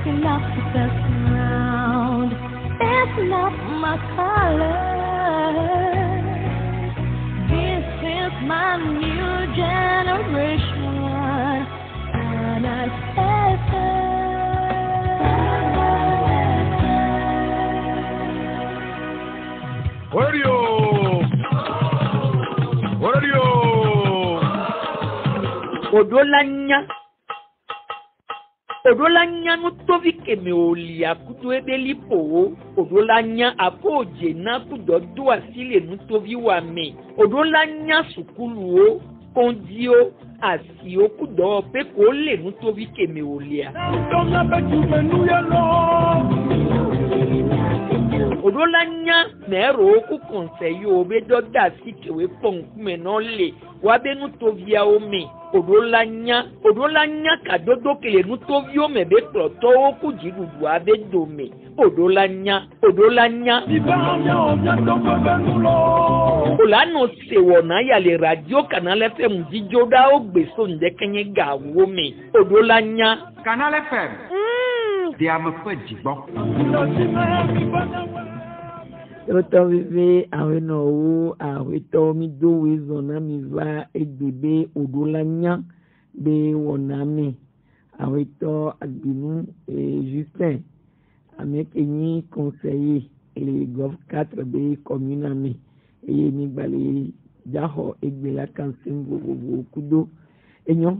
Looking up the best around. It's not my color. This is my new generation. And I Radio! Radio! Odolanya no tovi keme olia kutu ebeli po odolanya apoje na kudodo asile no tovi wa me odolanya sukulu o kondio asio kudo pe ko le no tovi keme olia odolanya mero ku conseil be doda sikewe ponkume no le wa be no tovia o me odolanya kadodo kele nu tovio me be proto oku jidudu abe dome odolanya olano sewona ya le radio Canal FM jijoda ogbeso ndekenye gawo me odolanya Canal FM di amfo jigbo Oto vive aweno o aweto mi do wezona mi va egbebe odolanya be wonami aweto agbinu Justin amekenyi conseiller le gov 4 be commune ami eye mi gbale jaho egbela kansin gogo kudo enyo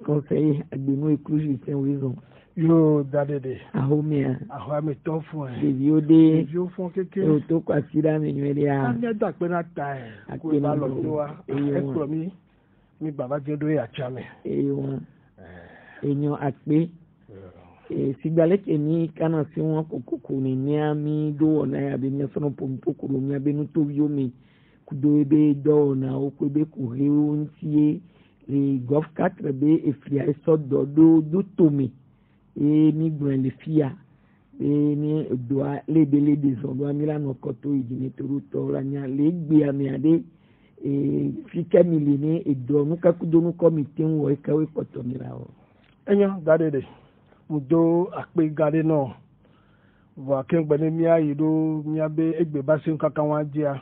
conseiller agbinu ekru Justin wezon yo dadede ahomia ahome to fun deviode yo fun keke o to kwasira mi nwere a anya da pe na ta ko ba lo to wa e pro mi baba jedo ya chame won enyo ape sigbale ni kana si won kokoko ni ami do na ya be mi so pompo kuro mi abenu to yo mi kudo ebe do na o ko be ku he ontie le gov 4 be efria so do to mi mi gbọ́n le fia ni doa lebele des on milano koto idini toruto ranya le gbe ami ade fika milini edo nuka kudonu committee wo ikawe koto mirawo enyo dadede mudo ape gade no wa kengbe ni mi ayido mi abe egbe basin kankan wa jia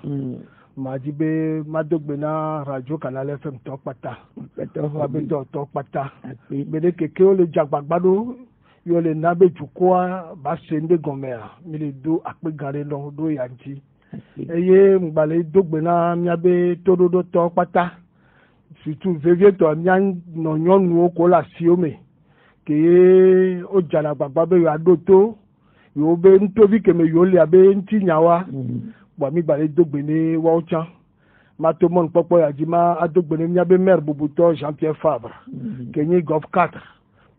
ma jibe madogbe na radio Canal FM to pata wa be to pata bede keke o le jagbagbado yo le nabe chukwa ba sende gomea mi le do ape gare lo do yanti eye ngbale dogbe na miabe tododo to pata surtout vevie to nyan no nyonu oko la siome ke o jala gbagba be yo adoto yo be ntovi ke me yo le abe ntinyawa bo mi gbale dogbe ni wa ochan ma to mon popo ya jima adogbe ni miabe maire bubuto Jean-Pierre Fabre kenyi gov 4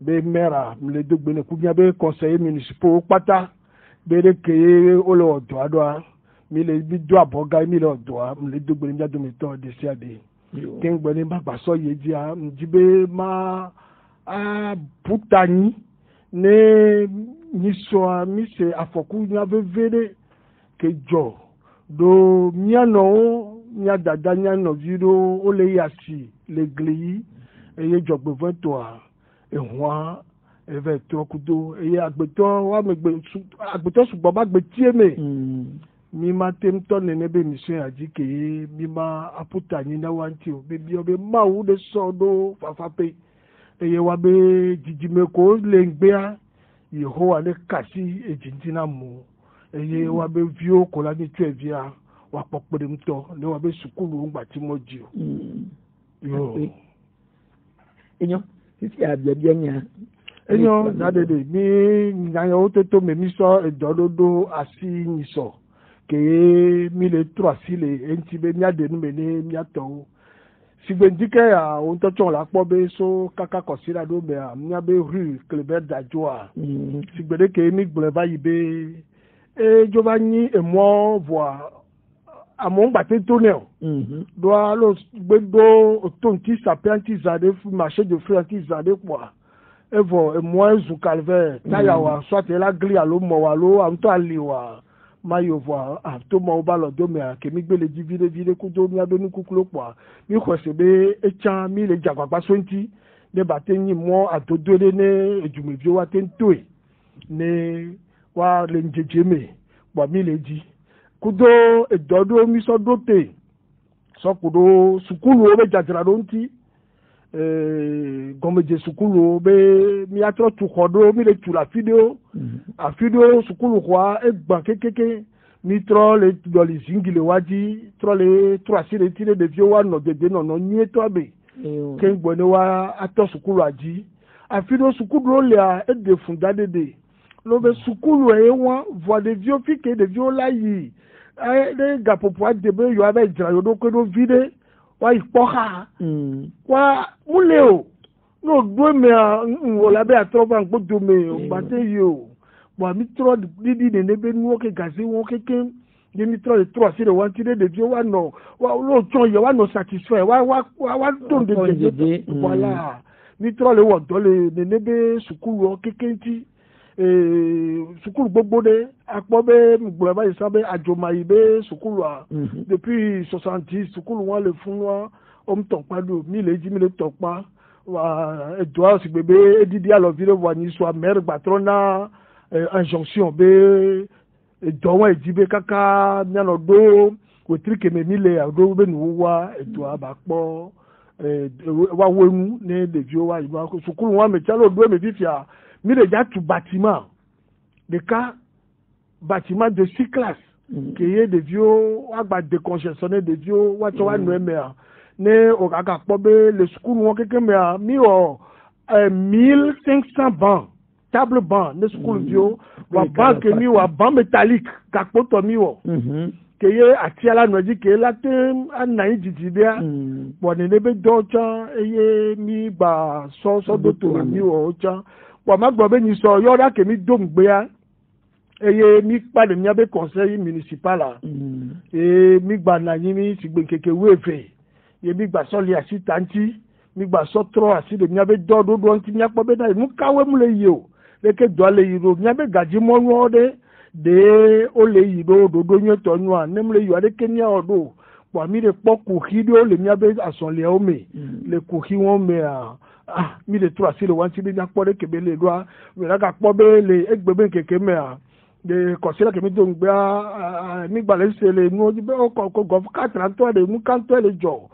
be mera le dogbe ne kubia be conseiller municipal pata be de ke olo do adwa mi le bi do aboga mi le do le dogbe ne do mi to de siade ken gbe ni ba so ye ji a jibe ma a putani ne ni so mi se afoku nya be vede ke jo do miano nya dada nya no vido o le yasi le gli eye jogbe votoa ehwa eve to kudo eye agbeto wa megbe agbeto sugbon ba gbe tie me mi ma tem to ne be mission ajike mi ma aputa ni na wanti o be bi o be ma wu de so do fafape eye wa be jijime ko le ngbe a yehowa le kasi ejintina mu eye wa be vio ko la ni tuevia wa popode mto le wa be sukulu ngba ti mo ji o yo enyo sisi abiabianya enyo dadede mi nyanyo ototo me mi so edododo asi ni so ke mi le 3 sile enti be mi ade nu me ni mi ato sigbendike a on to chon la po be so kaka kosira do be a mi abe rue Clébert Dajoa sigbedeke mi gbole ba yibe jovani e mo voir amon batte tonel doit lo gbedo tonti sapianti zade fu marché de frianti zade quoi evo e mo zu calvaire taya wa soit la gli alo mo wa lo am to ali wa mayo voir a to mo ba lo do me a ke mi gbele di vide ku do mi abenu kukulo quoi mi khose be e chan mi le jagbagba sonti de batte ni mo adodo ne ejumevio wa tentoe ne wa le njejeme bo mi le ji kudo edodo mi so dote so kudo sukulu be jajira do nti gomeje sukulu be mi atro tu khodo mi le tu la video a video sukulu kwa egba kekeke mi tro le do le zingile waji tro le trois le tire de vieux wa no dede no nyi to abe ken gbo ne wa ato sukulu aji a video sukulu le a e de funda dede lo be sukulu e won voix de vieux fike de vieux la yi de gapopo de be yo abe jira yo do ko do vide wa ipoha wa muleo no do me wala be atroba ngbodo me o bate yo wa mi tro didi ne be nu o ke gazi won keke ni mi tro si le wan tire de vieux wa no wa lo ton yo wa no satisfait wa don de voilà mi tro le wo do le ne be sukulu o keke ti sukulu gbogbo de akpobe mgbulaba isabe ajomayibe sukulu a depuis 70 sukulu wọn le fún wa omton padu mi le ji mi le topa wa edoa sigbebe edidi alovire wa ni so amer gbatrona injonction be edo wọn ejibe kaka miano do wetrike me mi le ado be nu wa edoa ba po wa wonu ne devio wa iba sukulu wọn me chalo do me fifia mi le ja tu bâtiment de cas bâtiment de 6 classes qui est de vieux agba décongestionné de vieux wa to wa no emea ne o kaka pobe le school won keke mea mi o 1500 bancs table banc ne school vieux wa banc mi wa banc métallique kakpoto mi o keye atiala no di ke la te anai jijibia bo ne be do cha eye mi ba so do to mi o cha wa magbo be ni so yo da ke mi do ngbe eye mi pade mi abe conseil municipal la mi gba na yin mi sigbe keke wefe ye mi gba so le asitanti mi gba so tro asi de mi abe do nti mi apo be na mu kawe mu le yi o le ke do le yi ro mi abe gaji mo nu de o le yi do nyo to nu an nem le yi ade kenya odo po mi de poku hido le mi abe ason le o me le ku hi won me mi de tro asi le wan ti bi na po de kebe le do a we la ga po be le egbebe keke me de kosila ke mi do ngba mi gba le se le nu be o ko go katra to de mu kan to le jo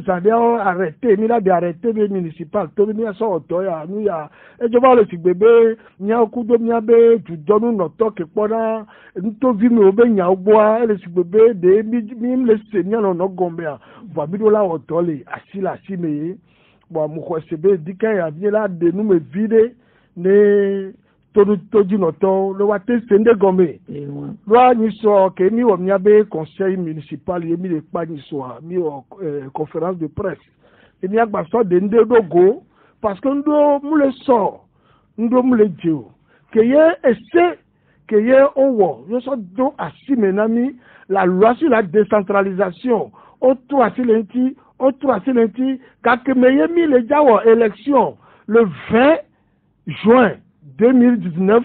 zade arrêté mi la de arrêté be municipal to mi so to ya nu ya ejoba le sigbebe nya okudo mi abe ju donu no to ke pona nto vi mi obe nya ogbo a le sigbebe de mi le se nya no gombe a va mi do la o to le asila si me bo mu ko sebe dikan ya bi la de nu me vide ne toji no to le wa te sende gombe lo ni so ke mi wo mi abe conseil municipal ye mi le pa ni so mi o conférence de presse e mi agba so de nde dogo parce que ndo mu le so ndo mu le jeu que ye esse que ye owo yo so do asimenami la loi sur la décentralisation auto asilenti ka ke me ye mi le jawo élection le 20 juin 2019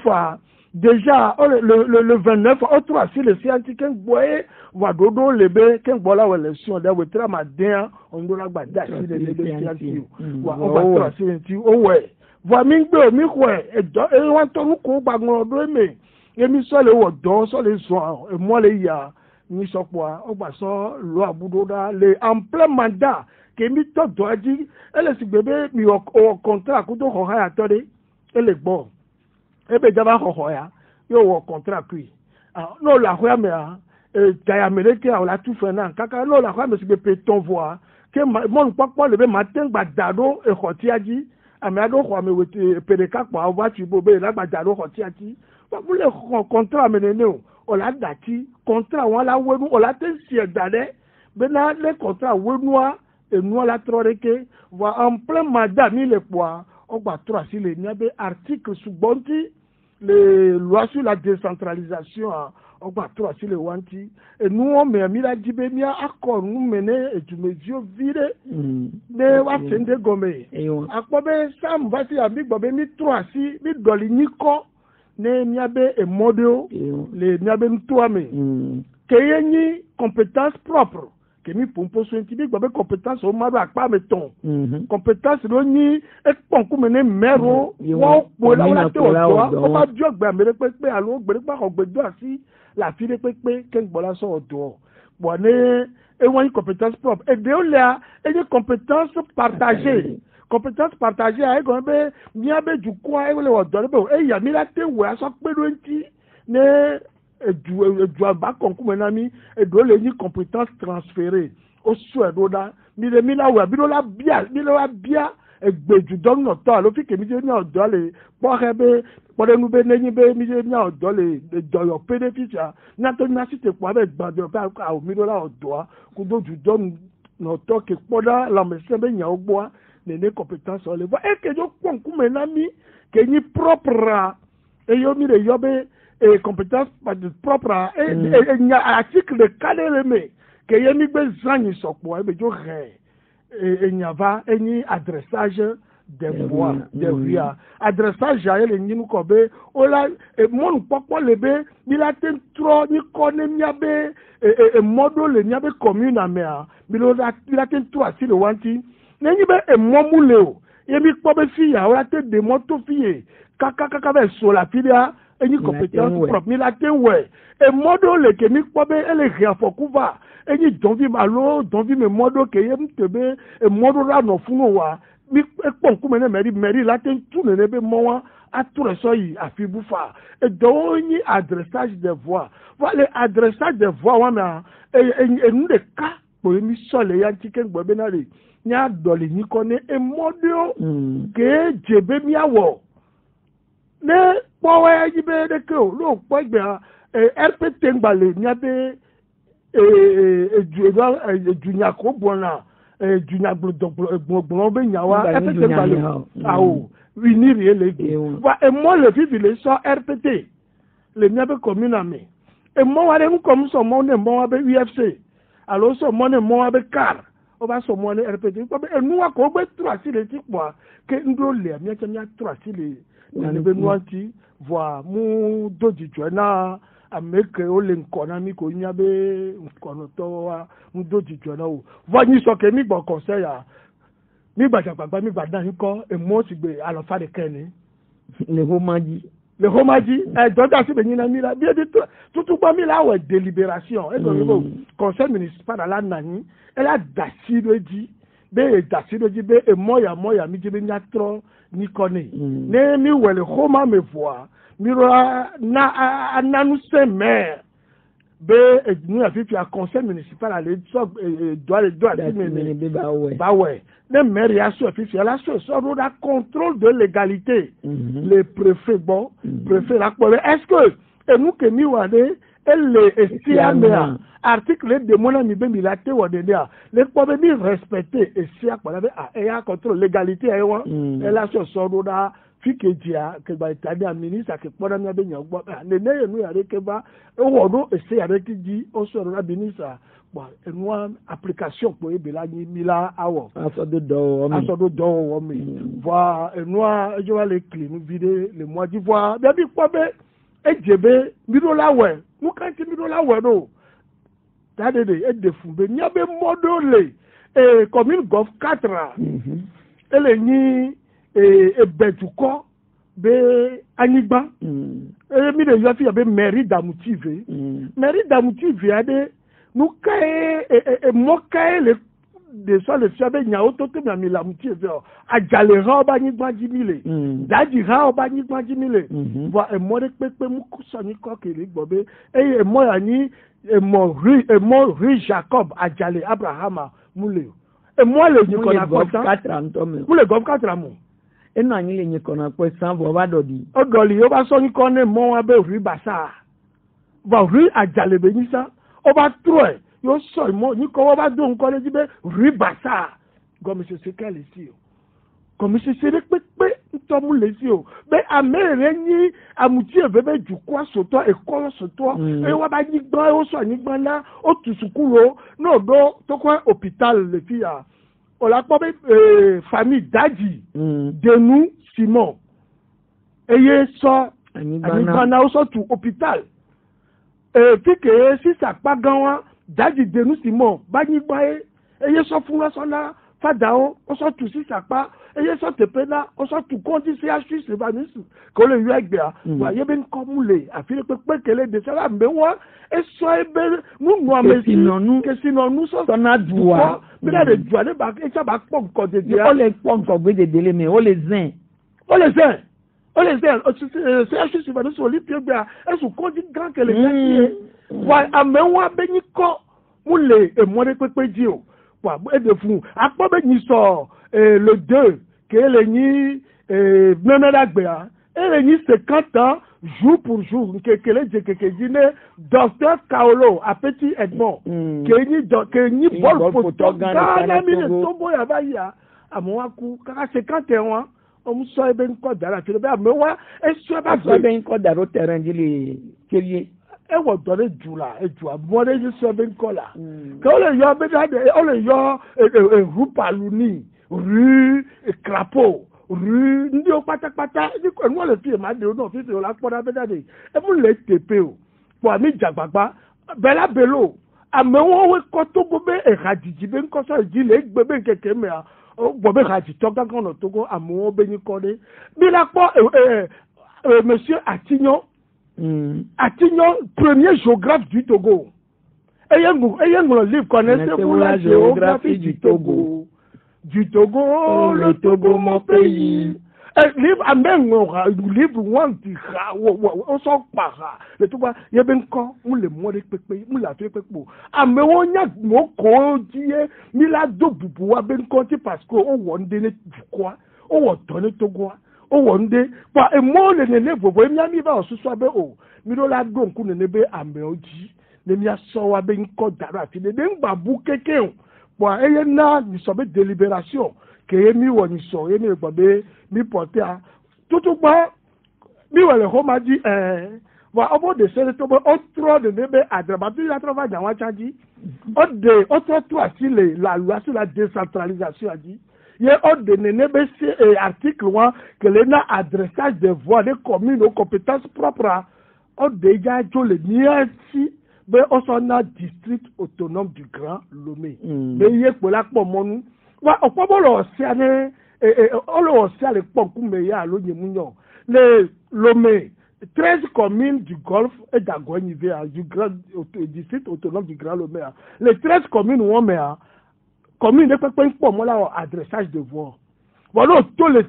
déjà le 29 autre assis le scientifique boye va dodo lebe ken bola élection da wetra maden on do la gbada si le scientifique wa on va tra scientifique o we va mi gbe mi ko e wa to ko gbagbon do me emi so le wo do so le so e mo le ya ni so po o gba so lo abudo da le en plein mandat ke mi to do aji ele sigbebe mi o contrat ko do ho ha to de ele gbo ebe jaba ho ya yo wo contrat kui no la ho ya me taya meleke o la tu fe na kaka no la ho me sibe pe ton voix ke mon papo le be matin gba dado e khoti aji ame ado ho me wete pedeka pa wa ti bo be la gba dado khoti aji ba mu le contrat me ne o la dati contrat won la wenu o la te si dade be na le contrat wenua e nu la troreke va en plein mandat mi le poa o gba trois si le ni be article subonti les lois sur la décentralisation o gba trois si le wanti et nous on me mi la dibe mi accord nous mener et tu me dio vire ne wa sende gome akpobe sam va si ami gbobe mi trois si mi doli niko ne mi abe e model le mi abe mtoame keye ni compétence propre kemi pompo so nti bi gba be compétence o ma ba pa me ton compétence lo ni e pon ku me ne mero wo po la te o ba jo gba me pe alo gbe pa ko gbe do asi la fi de pe ken gbo la so do bo ne e won compétence propre et de là et des compétences partagées compétence partagée ay go be mi abe ju ko ay le o do be e ya mi la te we aso pe lo nti ne du aba konku menami et do le ni compétence transférée au souhait da mi le mi la we bi do la bia egbe ju don no to lo fi ke mi je ni odo le po he be po de nu be ni be mi je ni odo le do yo bénéfice na to na site po abe gbado pa o mi do la odo ku do ju don no to ke po da la me se be nya ogbo ne compétence o le va e ke jo konku menami ke ni propre e yo mi le yo be et compétence propre et nya article de calme que yemi be zanyi sokpo e be jo re et nya va eni adressage des voix des ria adressage ya le nyinu ko be o la mon popo le be mi la ten tro ni ko ne mia be e modo le nya be commune amea mi lo la ten tro asi le wanti ne ni be e momule o yemi po be fi ya o la te de moto fi kaka be so la filia any compétence propre mi la ten we e modo le ke mi po be ele ria fokuva any donvi malo donvi me modo ke yem tebe e modo ra no funu wa mi e pon ku me ne meri la ten tu ne be mo wa ature so yi afibu fa e do ni adressage de voix voilà adressage de voix wa na e nu de ka po mi so le yan ti ken gbo be na re nya doli ni ko ne e modo ke jebe mi awo ne powe yibe de ko lo po gbe rpt ngbale nya be junya ko bona junya gbogbo be nyawa rpt ngbale awo we ni really wa e mo le fi le so rpt le nya be commune ame e mo wa de nkom so mo ne mo wa be ufc alo so mo ne mo wa be car o ba so mo ne rpt ko be enu wa ko be trasi le ti po ke ndo le mi acha mi trasi le ni be nuanti voa mu doji jona ameke o le nkona mi ko nya be nkono to wa mu doji jona o voa ni so ke mi gbo conseil ya mi gba japagba mi gba dan ko e mo ti gbe alofa de keni le homaji e doda si be ni na mi la bi de tutu gba mi la we délibération e go conseil municipal la nani e la dasidoji be dasidoji be e moya mi je be nyatro ni kone ne mi wele homa me voa mi ra na ananu se maire be ni afifi a conseil municipal ale so doit me ba we ne maire ya so afifi la so da contrôle de légalité le préfet bon préfet la est-ce que et nous que mi wade elle estiamea article de mon ami be mi la te wode dia le pobe mi respecter esia kwa be e ya contrôle légalité e won e la so da fikedia ke ba italia ministre ke poda mi be nyan gbo ne ne nu ya ke ba e wodo esia re ki di o so na ministre bon enu application po e be la ni mi la awo aso do wo mi voir enu e jo le clean vide le mois d'ivoire be bi pobe e jebe mi do la we nu kan ti mi do la we no tade de e de fun be nya be modole e commune golf 4 ele ni e betuko be anigba e mi de yo fi be mairie d'amotive ade nu kai e mokai le de so le fi be nya o to te mi la motive ajale ra oba nigba jimile daji ra oba nigba jimile vo e mo de pepe mu ko so ni ko kele gbobe e mo ya ni e mo ri Jacob ajale Abrahama mule e mo le ni ko na ko tan mule golf 4 mo enu anyi le nyi kona po sanvo ba dodi o doli o ba so ni ko ne mo wa be ri basa ba ri ajale be ni sa o ba tro e yo so mo ni ko ba do nko le jibe ri basa go mi se kele si o ko mi se pe to mu le si o be amere ni amuti eve be ju kwa soto e ko soto e wa ba ni gban o so ni gban la o tusukuro no do to ko hôpital le fi ya o la po be famille daji Denu Simon eye so ani bana o so tu hôpital fi ke si sa pa gan wa Daddy de nous Simon, Bani Baye, et y so fun so na fadao, on so tu si sapa, et y so te pena, on so tu konti CHU se ba nisu. Ko le yu egbe a, wa ye ben komule, a fi le pe kele de ça la mewa, et so e be nous nous amesi que sinon nous so na doua. Mais là, les douanes, et ça va pas encore de dire. On les pas encore de délai, mais on les zin. C'est juste que nous lit bien, elles sont conduites grand que les gens. Ouais, à mewa beniko, moulé et moi de quoi dire. Ouais, et de fou. À quoi benissor le 2 que les ni même la gbea. Et les ni 50 ans jour pour jour que les dîner docteur Kaolo à Petit Edmond que ni bol photo gana mi tombo ya ba ya amoaku kaka 51 on so e ben ko dara que be amewa e so ba so ben ko dara terrain di le e wo do le jula e ju abo le so ben ko la ko le yo be da o le yo rupaluni rue crapaud rue ndi o pátápátá ni ko mo le fi ma de o no fi o la poda be dade e mu le tepe o po ami jagbagba bela belo amewo we ko to go be e hadiji be nko so ji le gbe be keke me a bo be haji to gangan no to go amewo be ni ko de bi la po monsieur Atignon premier géographe du Togo ayeng le livre connaissez-vous la géographie du Togo? Du Togo, le Togo, mon pays. Livre amen, livre one qui on s'en para. Le Togo, il y a bien quand on le mois de pépé, on l'a fait pépé. Amen, on y a mon codier, mais la double bois ben compté parce qu'on va donner du quoi, on va donner Togo, on va donner. Et moi, le nez, vous voyez, mi va ce soir, oh, mais la donc on ne be amen oji, ne mi a sowa ben code d'arati, ne ben babou quelqu'un. Bon, et y na ni sobe délibération que mi woni so mi gbabe mi porter tout ba mi wele ho ma di wa obo de se to bo otro de nebe adraba bi la trova ja wa chaji o de otro to asile la loi sur la décentralisation a dit ye o de nebe c'est article 1 que l'ena adressage des voix des communes aux compétences propres o de ja jo le niasi mais on s'en a district autonome du Grand Lomé. Mais il y a pour la pomme, on peut pas l'océan, on l'océan les pommes mais il y a l'oignon. Les Lomé, 13 communes du Golfe et d'Agoignivé, du district autonome du Grand Lomé. Les 13 communes où on met communes de pomme là adressage de voix. Voilà tous les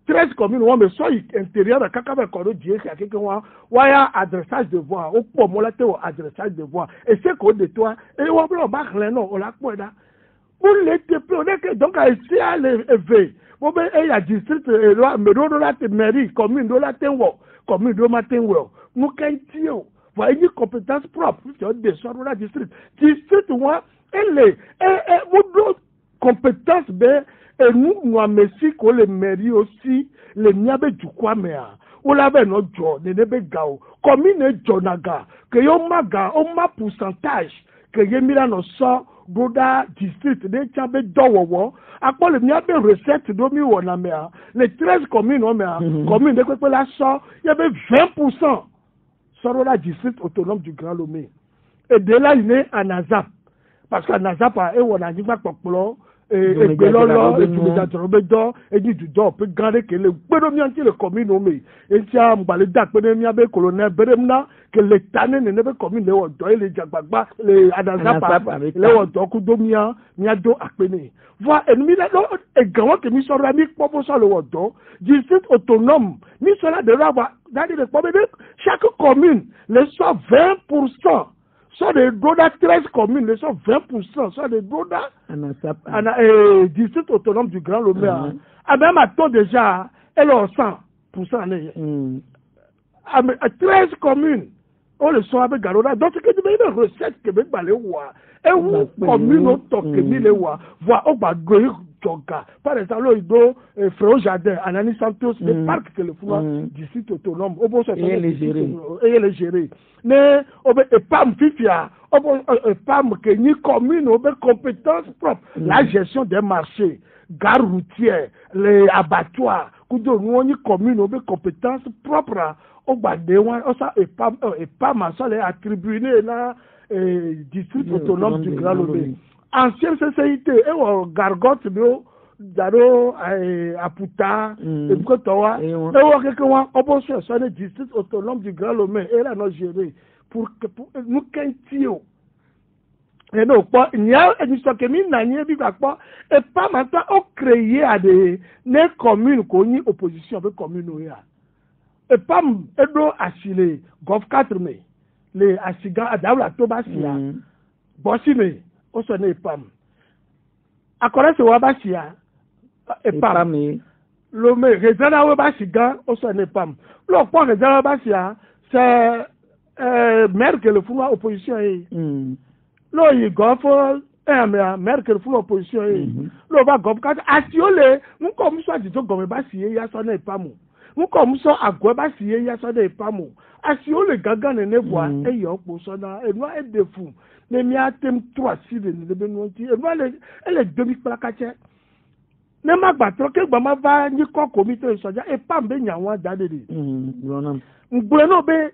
13 communes où on met soit intérieur de Kakaba Koro Dieu qui a quelqu'un waya adressage de voix au pomme là au adressage de voix et c'est quoi de toi et on va pas non on l'a quoi là pour les TP on est donc ici à l'éveil bon ben il y a district là mais dans la mairie commune de la tenwo commune de matenwo nous qu'entio voyez une compétence propre sur des sur la district moi elle est vous compétence ben et nous messi ko le mairie aussi le niabe du quoi mais ou la ben no jo ne nebe gao commune jonaga que yo maga o ma pourcentage que ye mira no so boda district de chabe dowo apo le niabe recette do mi wona me les 13 communes o me commune de ko la so ye be 20% sur la district autonome du Grand Lomé et de là il est à Nazap parce que Nazap e wona ni pa popolo et belolo et tu me dis robedo et du do peut garder que le bedomian qui le commune nommé et tia mbale dak bedomian be colonel beremna que le tane ne be commune le odo et le jagbagba le adazapa le odo ku domia mia do akpene voix ennemi là et grand que mi sora mi popo so le odo district autonome mi sora de là dans le problème chaque commune le soit 20%. Soit des Doda 13 communes, les sont 20%, soit des Doda district autonome du Grand Lomé. À même à taux déjà, elle est 100%. À 13 communes, on le soit avec Garoda. Donc, c'est que tu as une recette que tu as et où commune autant que tu as voir au bas par exemple, il doit Frère Jardin, Anani Santos, le parc que le fou district autonome, au bon sens, et les gérer. Mais, et PAM Fifia, PAM que ni commune, au compétences propres, la gestion des marchés, gares routières, les abattoirs, que nous ni commune, au compétences propres, au bas de et PAM, ça les attribué là. district autonome du Grand Lomé. Ancienne CCIT, et Gargote, Daro, Aputa, et Kotoa, et on opposition sur le district autonome du Grand Lomé, et là, nous gérer pour nous qu'un et non, il y a une histoire qui et pas maintenant, on crée à des communes qui ont opposition avec communes. Et pas, et donc, assilé, Gof 4 mai, les assigas à Daoula Tobasia, Bossime, on s'en est pas. À Corée, c'est Wabasia, et pas, le mai, Rezana Wabasiga, on s'en est pas. Le point Rezana Wabasia, c'est Merkel, le fou opposition. Lo yi Gof, Merkel fou opposition. Lo va Gof 4, Asiole, nous comme ça, dit que Basia, il y a son est pas mou. Nous comme ça, à quoi il y a ça des femmes. Si on le gagne, ne voit, et il y a pour ça, et moi, et des fous. Mais il y a 3 cibles, et les demi-placatiers. Ne m'a pas trop que maman va ni quoi comité de soja, et pas bien y avoir d'adhérer. M'bouleau bé,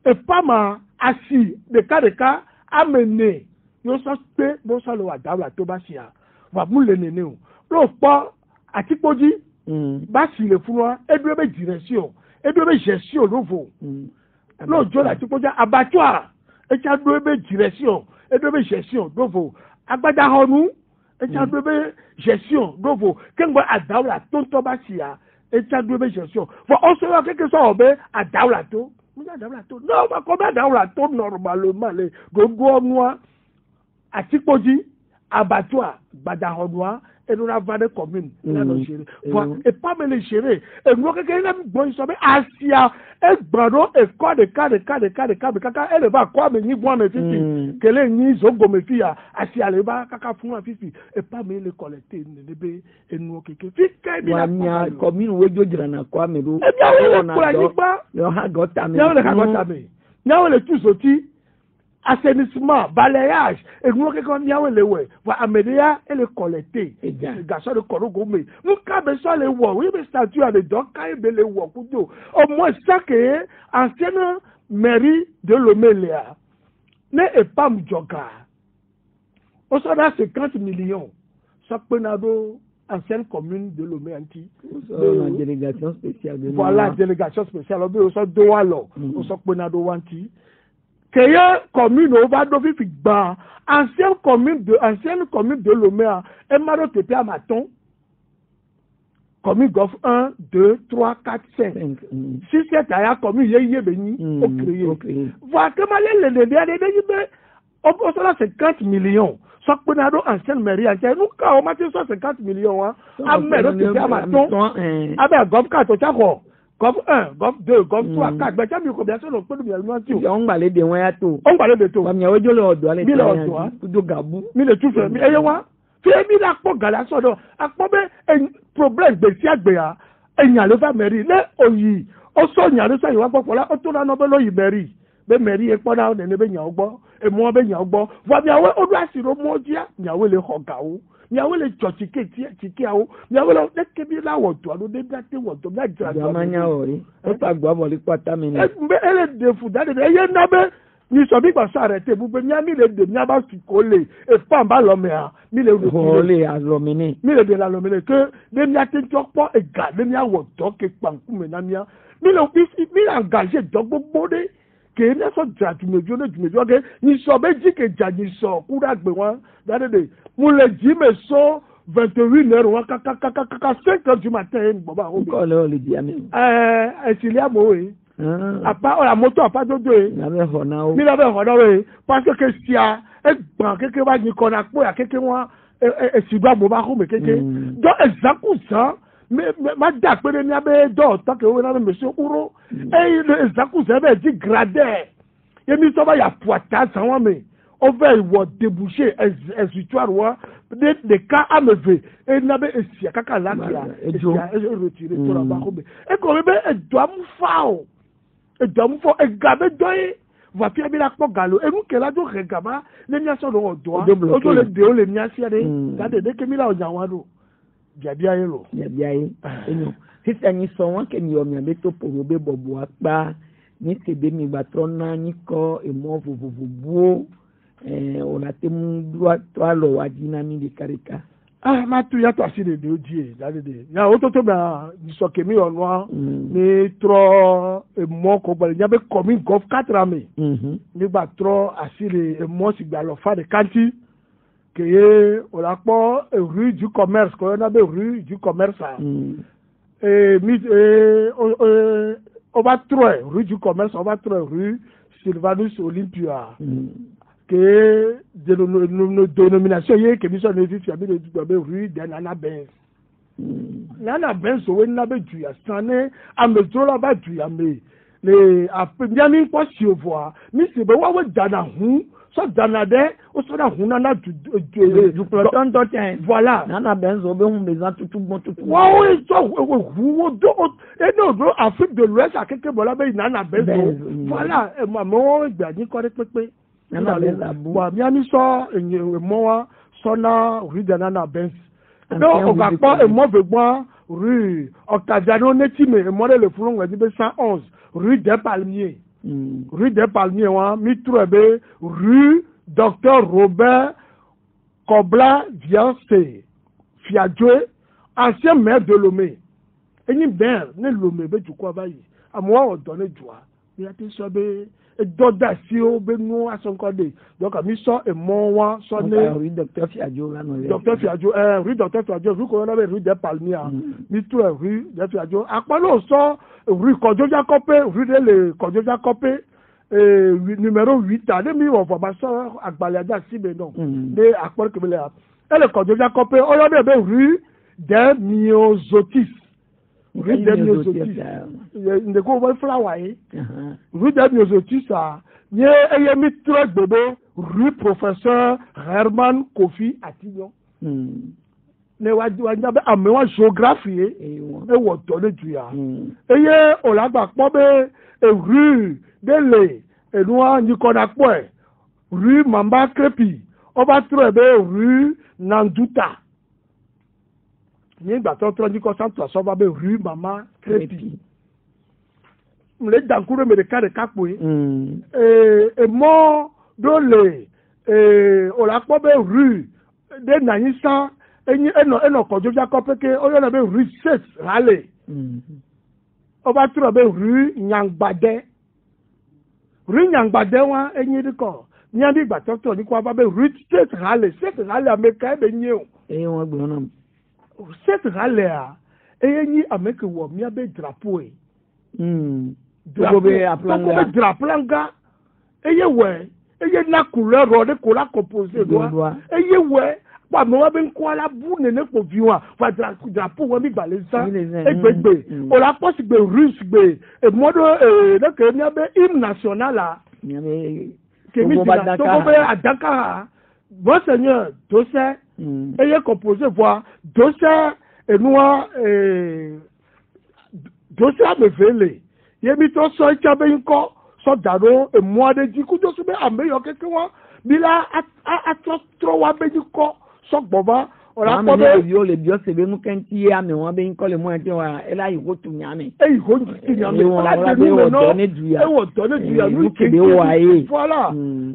et pas ma assis, de cas, amené. Yo ça peut, bon ça le wa d'abla tobasia. Va mouler néné. L'autre pas, à Tipodi. Basi le fouloir, et de direction, et de gestion nouveau. L'autre jour, tu peux dire abattoir, et tu as de direction, et de gestion nouveau. Abadahonou, et tu as de gestion nouveau. Quand on a Daoula, ton tobasia, et tu as de gestion. On se voit quelque chose à Daoula, non, mais comment Daoula, normalement, les gros noirs, à Tipodi, abattoir, Badahonnois, et nous avons des communes. Et pas me les gérer. Et nous, quelqu'un aime bon, il Asia, et Brano, et quoi de cas, elle va quoi, mais ni moi, mes filles, qu'elle est ni zongo, mes filles, Asia, elle va, caca, fou, ma fille, et pas me les collecter, et nous, quelqu'un, fille, commune, où est-ce que quoi, mais nous, on a tous aussi. Assainissement, balayage, et nous quand il y a les ouais, va amener et le collecter. Et garçon de Korogomé. Nous quand ça les ouais, oui mais statut à les donc quand il les ouais kudo. Au moins ça que ancienne mairie de Loméléa ne est pas m'joga. On sera 50 millions. Ça peut n'ado ancienne commune de Lomé anti. La délégation spéciale. Voilà, délégation spéciale. On sort Doualo. On sort Penado anti. Que commune au va devoir faire ancienne commune de Lomé et Marotepe à Maton commune Gof 1 2 3 4 5 si c'est à commune yé béni au créé voilà que malé les on sera 50 millions soit Penado ancienne mairie ancienne nous quand on m'a dit 50 millions à Marotepe à Maton avec Gof 4 au Gof 1, Gof 2, Gof 3, 4. Mais tu combien de choses on peut on va les démoyer à tout. On va les détour. Mais il y a autre chose. Mais le Gabou. Mais le tout fait. Mais il y a quoi? Tu es mis là pour galasson. À quoi un problème de siagbeya. Il y a le va mairie. Là, oyi. On s'en y a le ça. Il va pas pour là. On tourne à nos y mairie. Mais mairie est pas là. On est né bien au bord. Et moi ben y a au bord. Voilà, on doit s'y remonter. Il y a le hongao. Nyawe le chotike tiki awo nyawe le kebi la woto alo de date woto na jira jamanya ori o pa gbo aboli kwata mi ni ele de fu dade de ye na be ni so bi gba so arete bu be nya mi le de nya ba si ko le e pa ba lo me a mi le o le azomini mi le de la lo me le ke de nya te jokpo e ga de nya woto ke panku me na mia mi le mi engagé dogbo de ke ne so ja jumejo ke ni so be ji ke ja ni so ku da gbe won dade de mu le ji me so 21h wa kaka 5h du matin baba o ko le di ami esilia mo we apa la moto apa dodo e na be hona o mi la be hona we parce que sia e gban keke ba ni kona po ya keke won e sigba mo ba ko me keke do exactement ça mais ma da pe ni abe do to ke we na monsieur uro e exactement ça be di grader e mi so ba ya poata san wa me on va déboucher exutoire des cas à me ver et n'a pas essayé kaka là et retirer tout là bas et comme et doit me faire et gabe doye va puis la po galo et nous que là do regaba les niaso do doa o do le de le niasia de dade de que mi la o janwado jabia yelo eno sisi ni so won ke mi o mi abeto poro be bobo apa ni sebe mi gbatrona ni ko emo vovovo on a temu toi lo wajina mi de karika ma tu ya to asire de odie dalede ya ototo ba so kemi onwa ni tro mo ko gbale nya be komi golf 4 ami nígbà tro asire mo si gba lo fa de kanti que on a pas rue du commerce qu'on a be rue du commerce on va trouver rue du commerce on va trouver rue Sylvanus Olympia que de nos dénominations que nous sommes ici de rue de Nana Benz Nana Benz on n'a pas du astane à me trola ba du amé les après bien mi pas si voir mais c'est ba wa dana hu so dana de o so na hu na du peloton d'entente voilà Nana Benz on be hu maison tout bon tout wa oui so hu do et non Afrique de l'Ouest à quelque bola be Nana Benz voilà moi mo gba ni ko pepe Nana Benz wa mi ami so mo wa so na rue de Nana Benz donc on va pas et moi veut boire rue Octaviano Netime et moi le front dit 111 rue des Palmiers rue des Palmiers wa mi trouve rue Docteur Robert Kobla Viancé Fiadjoué ancien maire de Lomé et ni maire ne Lomé be du quoi bayi à moi on donne joie il a été sauvé et d'audacieux be nous à son côté donc à mi so et mon wa so ne rue Docteur Fiadjou là Docteur Fiadjou rue Docteur Fiadjou rue qu'on avait rue des Palmiers mi tout rue des Fiadjou à quoi l'on sort rue Kodjo Jacopé rue de le Kodjo Jacopé numéro 8 à demi on va passer à Balada si mais non mais à quoi que là et le Kodjo Jacopé on avait rue des Myosotis rue des Myosotis ne ko va flower rue des Myosotis ça ni eye mi trop bébé rue professeur Herman Kofi Atignon ne wa nyabe ame wa géographie e wo to le du ya eye o la gba po be rue dele enua ni ko na po rue Mamba Krepi o ba tro be rue Nanduta ni gba to tro ni ko santo so ba be rue Mama Krepi le dankuro me de kare kapo e mo dole o la po be rue de Nanyisa eno Kodjo Jacopé que o yo na be rue 6 rale o ba tro be rue Nyangbade wa enyi diko nyandi gba to ni ko ba be rue 7 rale ameka be nyi o won gbo na 7 rale a enyi ameka wo mi abe drapeau draplanga eye we eye na couleur ro de ko la composé doa eye we pa mo wa be nko ala bu nene ko viwa fa drapeau wa mi balé ça egbegbe o la poste gbe russe gbe e modo de ke ni abe hymne national la ke mi da to ko be adaka monseigneur to se eye composé voix do se e noa do se me vele ye mi to so chabe nko so daro e mo ade ji ku do so be ameyo keke wa bila a tro wa be ji ko so gboba ora ko be yo le bio se be nu kenti ya me won be nko le mo ate wa e la iho tu nyame e iho tu nyame la be wo do ne du ya nu ke be wa e voilà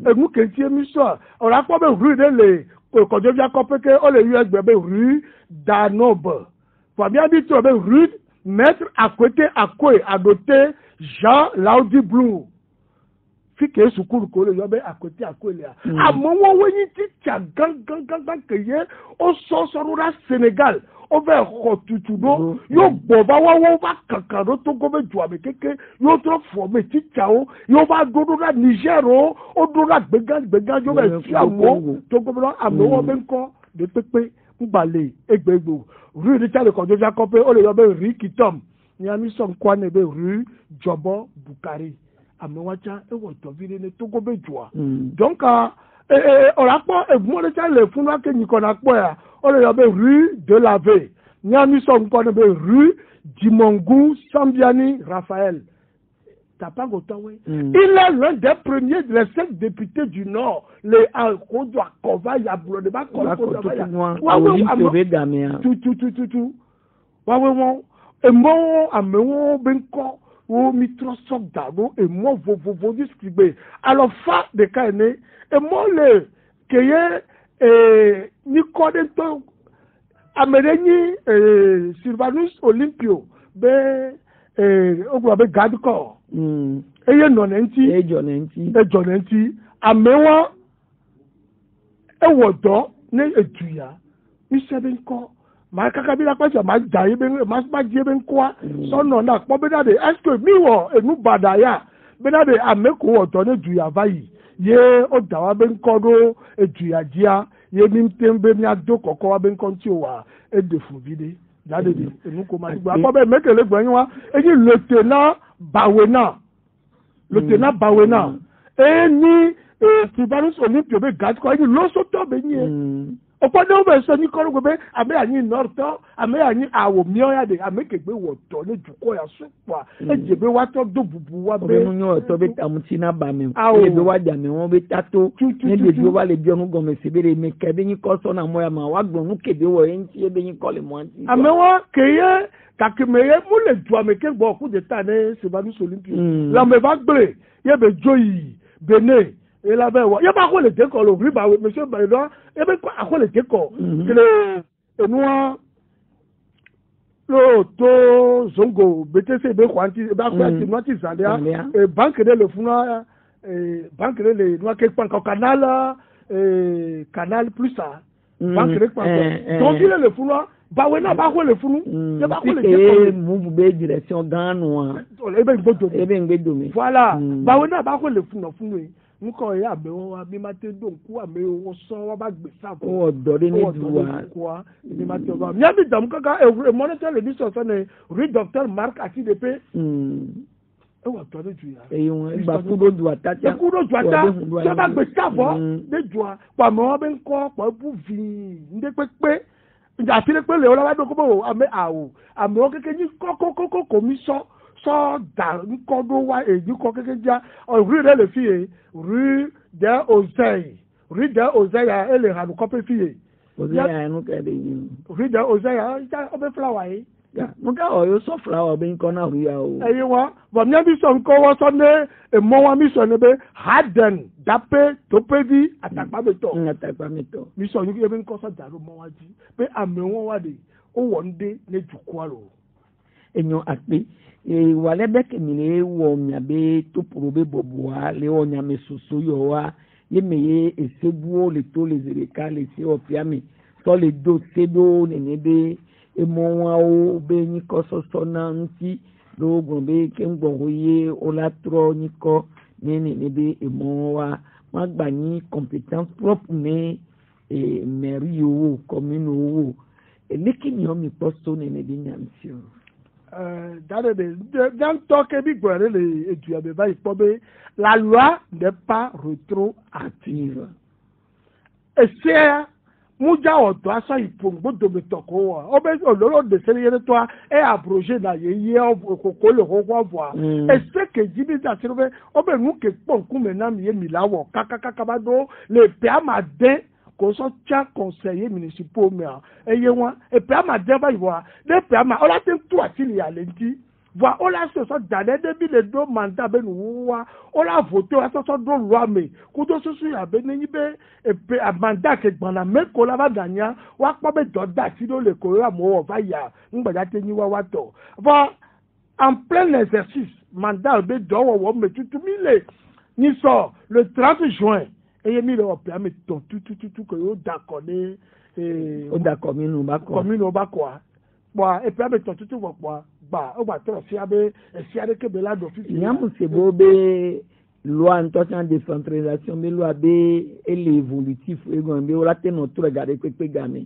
e mu kenti mi so ora ko be rue de le Kodjo Jacopé que o le US be rue Danobe Fabien dit to be rue Maître Akwe adopté Jean Laudi Blue fike sukuru ko le yo be Akwe le àmọ́ wọ́n we ni teacher gangan ke ye o so rura Sénégal o be ho tutu do yo gbo ba wo ba kankan do to go be ju ame keke yo to fo me teacher o yo ba do la Niger o do la gbega yo be ti àmọ́ to go be àmọ́ wo be nko de pepe ngbale egbegbo rue de Charles Kodjo Jacopé o le yo be Rikitom ni ami so nko na be rue Jobo Bukari amewacha ewo to vile ne to go be jua donc ora po egmo de Charles fun wa ke ni ko na po ya o le yo be rue de la Ve ni ami so nko na be rue Dimongu Sambiani Raphaël Tapango Tawe il est l'un des premiers des 5 députés du Nord les Kodo Akova ya bro de ba ko tout wa we won emo amewo be nko wo mi trɔ sɔgda ɖo emɔ vovovo distribué alors fa ɖeka ene emɔ le keye nyikɔ ɖe tɔ ame ɖe nyi Sylvanus Olympio be ogblɔ be gadukɔ eye nɔnɛ ŋuti edzɔ ne ŋuti amewo ewɔ dɔ ne eduya mise be ŋkɔ maa kaka bi la kpɛsɛ maa dza ye be maa dzi ye be ŋkɔa sɔnɔ na kpɔ bena de ɛsike mi wɔ enu bada ya bena de ame ko wɔ dɔ ne eduya va yi ye o da wa be ŋkɔ ɖo eduya dzia ye mi te be mia do kɔkɔ wa be ŋkɔ ŋuti o wa ede fu vi de da de de enu ko ma ti gba akpɔ be mekele gbɛnyi wa eyi lieutenant Bawena eni Sylvanus Olympio be gadukɔ eyi lɔsɔtɔ be nyi o kpɔ ne wo bɛ sɔ ni kɔrɔ gbɛ ame yanyi nɔrɔtɔ ame yanyi awo miɔ ya de ame kegbe wɔtɔ ne dukɔ ya so kpɔa edze be watɔ do bubu wa be. o bɛ nu yɔ tɔ bɛ tamuti na ba mi o le be wa dame wɔn bɛ tato ne ɖeviwo va le biɔ nu gɔmɛ sebe de me ke be nyi kɔ sɔ na mɔ ya ma wa gbɔ nu kebe wɔ ye ŋuti ye be nyi kɔ le mɔ ŋuti. amewo keye kakeme ye mu le duame ke gbɔ ku de ta ne Sylvanus Olympio lamɛ va gble ye be dzo yi Benin. Et là ben il y a pas quoi le décor le riba monsieur Baïda et ben quoi à quoi le décor que nous le to zongo BTC be kwanti ba kwa ti noti zandia et banque de le funa banque de le noa quelque part canal plus ça banque de quoi donc il le funa ba wena ba quoi le funu il ba quoi le décor move be direction ganoa e ben gbedo mi voilà ba wena ba quoi le funu nkɔ ye amewo wa mi ma te do nku amewo sɔn wa ba gbe sa bɔ. o dɔ de ne du wa mi ma te ba mi abi dam kaka moniteur le bi sɔsɔ ne rue docteur Marc Asidepe. e wa tɔ ne du ya. eyi wọn gba kudo du ata tia. kudo du ata sɛ ba gbe sa bɔ ne du a kpa amewo bɛ nkɔ kpa ebu vi nde kpekpe ati ne kpe le wo la ba do ko bo ame awo amewo keke nyi kɔkɔkɔkɔ komi sɔ. Sọ da nkɔdo wa eyi kɔ keke dza rue ɖe le fi ye rue de Ozeya ya ele hanu kɔpe fi ye. Ozeya nu ka de yi. Rue de Ozeya ya ɔbɛ flawa ye. Nuka ɔyɔ sɔ flawa bɛ nkɔ na rue ya o. Eyi wa bɔn mi bi sɔ nkɔ wɔ sɔ ne emɔ wa mi sɔ ne be Harden Dape Topevi atakpa bɛ tɔ. Atakpa bɛ tɔ. Mi sɔ yi ebe nkɔ sɔ da do mɔ wa dzi pe ame wɔn wa de o wɔ n de ne dukua lo. Enyo akpe. Wale be kemile wo miabe toporo be boboa le o nyame soso yo wa ye meye esebuo le to le zereka le se opiame so le do sebo nene be emo wa o be ni kososo na nti do gombe kengbo hoye o la tro ni ko nene ne be emo wa ma gba ni compétence propre ne mairie wo commune wo lekini o mi posto nene be nyamsio dade de jantɔ ke bi gbɔɛ le eduya be va yi kpɔ be la loi n'est pas rétroactive esia mudza wɔtɔ asɔ yi pongbo dometɔ ko wa ɔbɛ ololo desele yɛ tɔa e abrogé na ye koko le xɔxɔ voa ese ke dzi bi da sero be ɔbɛ nu ke kpɔ nkume na mi ye mi la wɔ kakakaka ba do le pe ama de ko sɔ tia conseiller municipal mea eye wa epe ama de ba yi wa de pe ama ɔla te tu ati li ale ŋti voa ɔla sɔsɔ da ɖe de bi le do mandat be nu wa ɔla vote wa sɔsɔ do loi me kudo susu ya be ne nyi be epe mandat ke gbɔna me ko la va ganya wa kpɔ be dɔ da ti do le ko ya mo wɔ va ya ŋgbadza te nyi wa tɔ voa en plein exercice mandat be dɔ wɔwɔ me tutu mi le nyi sɔ le 30 juin. Eye mi le ọ̀pẹ̀ àmì tàn tutututu kò yóò dakọ̀ ní. Ó dakọ̀ mínú bá kọ̀. Kọ̀mínú bá kọ̀ á. Pọ̀ ẹ̀pẹ̀ àmì tàn tutu wọ̀ pọ̀ gbà ó gbà tọ̀rọ̀ sí abẹ́ ẹ̀sí adékébé ládùn fífi. Ìyàmù sèbó bẹ́ loi ntọ́sán décentralisation bẹ́ loi bẹ́ ele évolutif egan bẹ́ wọ́n láti nà tó rẹ̀ gàdé pépé gàmé.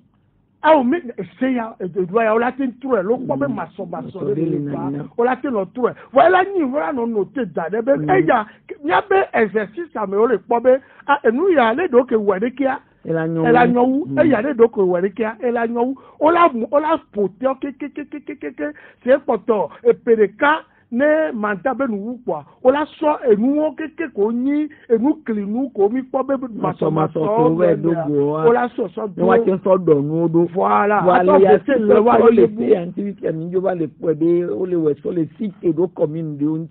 Awo mi ṣe ya èdè ya ọlá tí ń tú ẹ ló pọ́ bẹ́ẹ̀ màsọ̀màsọ̀ lórí ìgbà ọlá tí ń lọ tú ẹ wọ́n ẹ lẹ́yìn ìwúrà náà nò tẹ̀ dàdé bẹ́ẹ̀ ẹ̀yà yá bẹ́ẹ̀ ẹ̀sẹ̀ sísàmì ó lè pọ́ bẹ́ẹ̀ ẹ̀nu yà lédò òkè wẹ̀rí kíá ẹ̀lànyọ̀wú ẹ̀yà lédò òkè wẹ̀rí kíá ẹ̀lànyọ̀wú ọlá pòtẹ́ kékékékékéké ṣe é pọ̀tọ̀ èpèrèká ne manta be nu kwa o la so enu o keke ko ni enu klinu ko mi po be maso ko we dogo o la so do wa ti so do nu do voilà wa ya se le wa le se activité mi jo ba le po be o le we so le site e do commune de on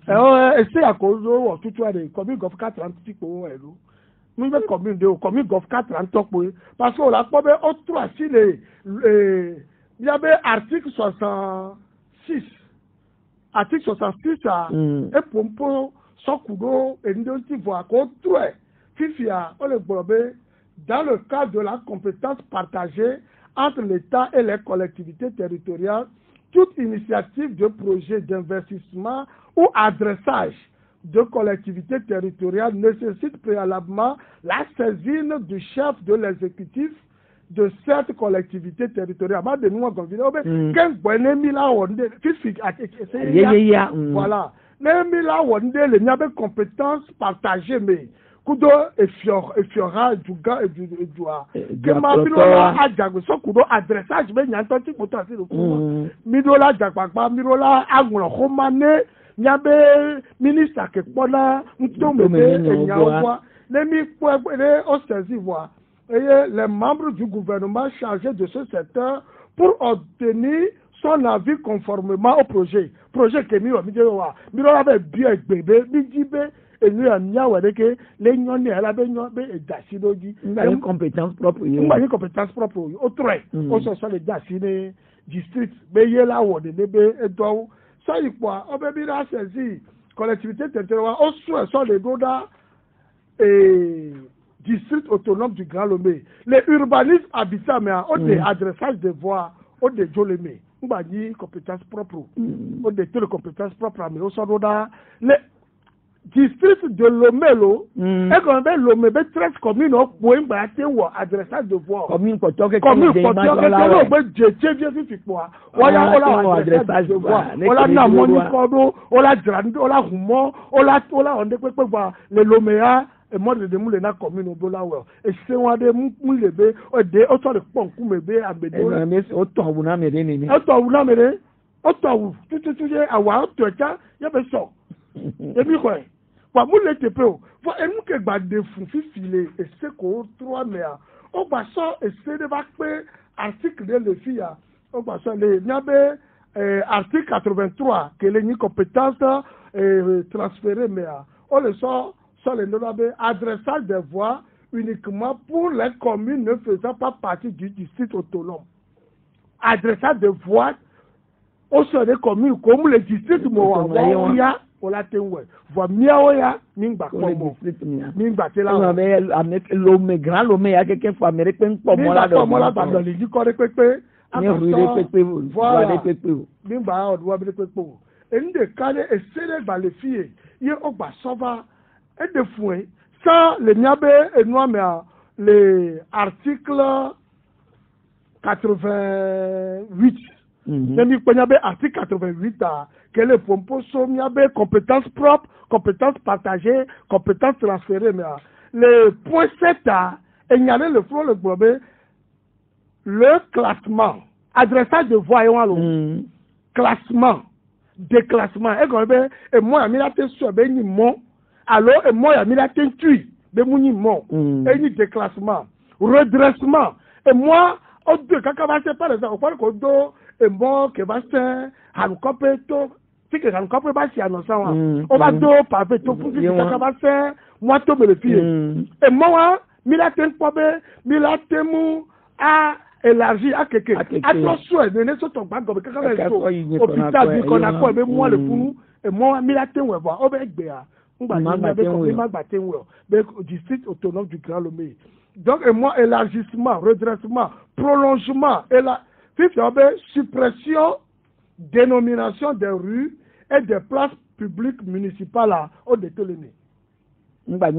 e se akozo wo tutu ade commune of 4 anti po we do mi be commune de o commune of 4 antopo parce que o la po be o 3 si le il y avait article 66 article 66 et pompo sokudo et ndonti voix contre fifia on le globé dans le cadre de la compétence partagée entre l'État et les collectivités territoriales toute initiative de projet d'investissement ou adressage de collectivités territoriales nécessite préalablement la saisine du chef de l'exécutif de cette collectivité territoriale. De nous, voilà. Les compétences partagées, mais kudo efiora duga edua kema mirola ajago so kudo adressage be nyanto ti poto asi lo mirola jagpapa mirola agun khomane nyabe ministre ke pona ntombe enyawa le mi le ostasivoa et les membres du gouvernement chargés de ce secteur pour obtenir son avis conformément au projet que mirola be bien bébé bijibe enu amia wedeke le nyone ala be nyo be edasi loji une compétence propre une compétence propre au trait au so le dasi ne district be yela wode ne be edo so ipo obe bi ra sezi collectivité territoriale au so le doda district autonome du Grand Lomé les urbanistes habitat mais au de adressage de voies au de Joleme ngba ni compétence propre au de telle compétence propre mais au so doda les district de Lomelo et qu'on appelle Lomé 13 communes au point batté ou adressage de voix commune pour toi que commune pour toi adressage de voix ola na moni kodo ola drando ola humo ola onde pepe va le Loméa et moi de moule na commune obola we et c'est wa de moulebe o de o so de pon kumebe abedo mais o to wuna mere ni o to wuna mere o to wu tutu je awa o to cha ya be so e mi ko moule te pe o fo enu ke gba de fun fifile e se ko 3 mea o gba so e se de ba pe article de le fia o gba so le nyabe article 83 que les compétences transférées mea o le so le nommé adressage des voies uniquement pour les communes ne faisant pas partie du district autonome adressage des voies au sein des communes comme le district Moawa ola tenwe voie miaoya mingba komo mingba tela avec Lomé grand Lomé ya quelqu'un fois américain pour moi là dans les du corps pépé voilà mingba o doit be pépé et ndé kale et sele ba le fie ye ogba sova et de fouet ça le niabe et noir mais les articles 88 Nemi Penyabe article 88 que le pompo sommiabe compétences propres, compétences partagées, compétences transférées. Mais le point 7 et n'y a le front le globé le classement, adressage de voyons classement, déclassement. Et moi, il a été sur ben mon alors et moi, il a été tué de mon et ni déclassement, redressement. Et moi, au deux, quand on va se parler, on parle qu'on doit et bon que va se hancoper tout si que hancoper va s'y annoncer on va do pavé tout pour que ça va faire moi tout me le fier et moi milaten pobe milatemu a élargi à quelqu'un attention ne so ton banque comme quelqu'un est hôpital dit qu'on a quoi mais moi le pour et moi milaten ouais voir on va gbea on va bater ouais district autonome du Grand Lomé donc et moi élargissement redressement prolongement et la suppression, dénomination des rues et des places publiques municipales au détourné. Moi,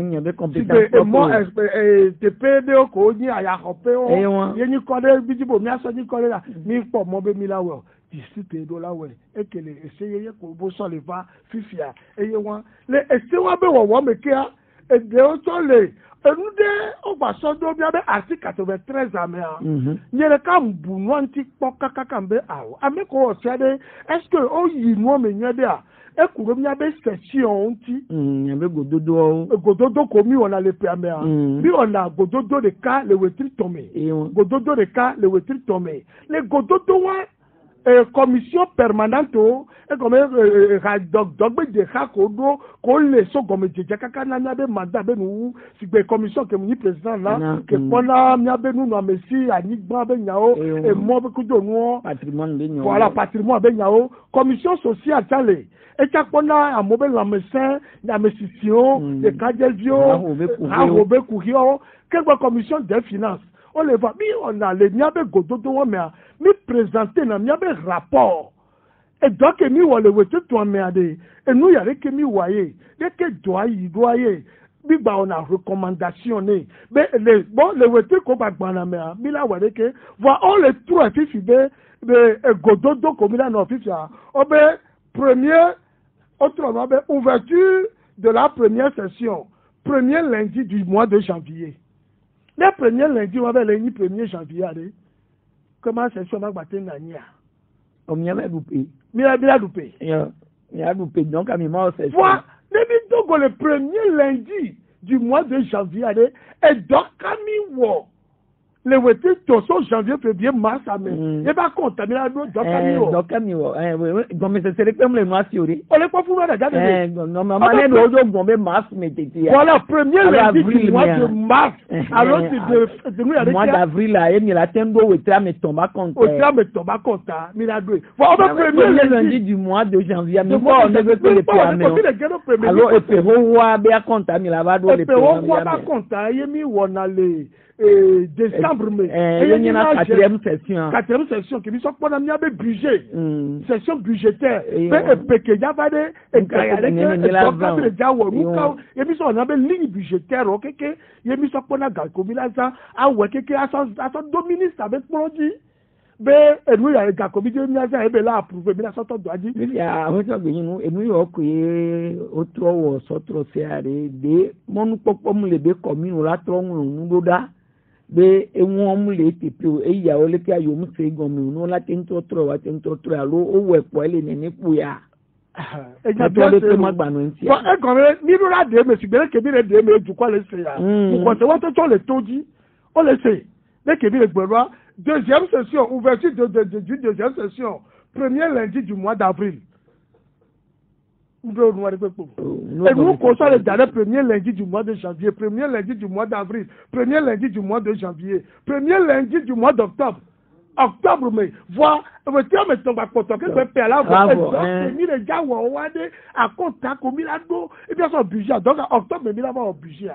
TPD au Kony à Yakopéo, Yeni Kode, Bidibo, Miasoni Kode, ni pour Mobé Milawa, district de la way, et que les essayés pour les va, Fifia, et Yawan, les essayés ou Wamekia, et de autres les. Et nous, on va sortir bien article 93 à mer. Il y a le cas où nous avons dit est-ce que, oh, y nous, mais il y a ekuro miabe session nti miabe gododo ko mi ona le pamea mi ona gododo de ka le wetri tomé gododo de ka le wetri tomé le gododo wa commission permanente et comme dogbe de ha ko do ko le so comme je kaka na miabe mandat be nu si be commission que ni président là que pona miabe nu no mesi anigba be nyao e mo be kudo nu patrimoine be nyao voilà patrimoine be nyao commission sociale tale et chakpona amobe la médecin la médecin de kadelvio a robe kuhio que commission des finances on le va mi on a le miabe gododo mais mi présenter na miabe rapport et donc mi wole wetu to meade et nous yare que mi waye de que doyer bi ba on a recommandation ne be le bon le wetu ko ba gbana me mi la wale que va on le trois fifi be gododo comme là no fifi obe premier autrement be ouverture de la première session premier lundi du mois de janvier. Le premier lundi, on va le 1er janvier. Comment session va battre Nania? On m'y a loupé. Il a loupé. Il a loupé. Donc, à mi-mois, c'est ça. Voilà. Le premier lundi du mois de janvier, et donc, Camille, le wetin to so janvier février mars amen e ba compte mi la do Camille gombe se sere comme le mois siori on le pas pour regarder non maman no do gombe mars metiti voilà premier lundi du mois de mars alors de nous mois d'avril là et mi la tendo wetra me tomba compte mi la do voilà premier lundi du mois de janvier mi ko on veut que le premier alors et pe ho wa be compte mi la ba do le premier mi ba compte yemi wona le décembre mais il y a quatrième session qui sont pas mis à budget session budgétaire et que ya va de et jawo ruka et mis on a ligne budgétaire OK et mis on pas ga ko bilanza a ouais que à son ministre avec produit be enu ya ga ko bi de mi asa e be la approve bi la so to do aji ya ho so gbe yinu enu yo ko ye o tro wo so tro se are de monu popo mu le be commune la tro nwu do da be enwon mu le tipu e ya o le ki ayo mu se gomi no la tento tro wa tento tro alo o we po ele ni pu ya e ja to le ma gba no nti e ko ni ru la de me sigbe ke bi le de me ju kwa le se ya ko se wa to le toji o le se le ke bi le gboro deuxième session ouverture de deuxième session premier lundi du mois d'avril et nous commençons le dernier premier lundi du mois de janvier, premier lundi du mois d'avril, premier lundi du mois de janvier, premier lundi du mois d'octobre. Octobre, mais voir, me tombe à côté, que je peux là, donc, mis les gars, on va à contact, comme il a d'eau, et bien son budget. Donc, octobre, mais il a un budget.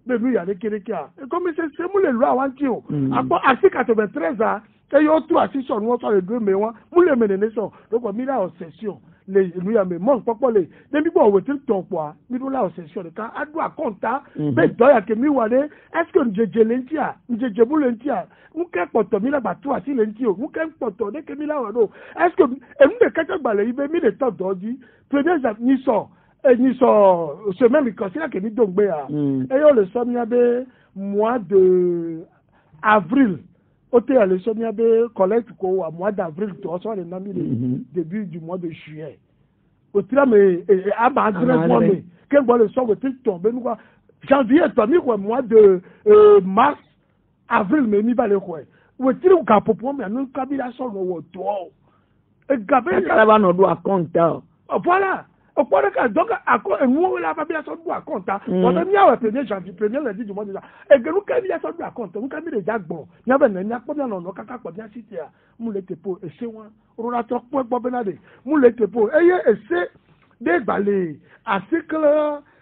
Mais nous, il y a des Kérékia. Et comme c'est moi les lois, on dit, après 93 ans, et il y a tout assis sur nous, sur les 2 mai, nous les menons, donc on mis là en session. Les nous y a mais mon papa les demi bon wetin ton quoi mi do la obsession de ka adwa konta be do ya ke mi wale est-ce que njeje lentia njeje bu lentia mu ke poto mi la ba tu asi lentio mu ke poto de ke mi la wado est-ce que e mu de ka gbale ibe mi de to doji premier ni so ce même considère que mi dongbe ya et yo le so mi abe mois de avril Ote à l'Esomia be collecte au mois d'avril, tu reçois les noms début du mois de juillet. Au tram à Madrid, moi, mais quel mois le soir, tu tombes, nous quoi. Janvier, tu as mis quoi, mois de mars, avril, mais ni pas le quoi. Ou tu es au capot pour moi, mais nous, Kabila, son au toit. Et Kabila, va nous doit compter. Voilà. Donc, nous, la population doit compter. On a mis à premier janvier, premier lundi du mois de janvier. Et que nous, Kabila, doit compter. Nous, Kabila, déjà bon. Il y a pas bien, non, caca, quoi, bien cité. Nous, les tépos, et c'est moi. On a trop point pour Benadé. Nous, les tépos. Et c'est des balais. À ce que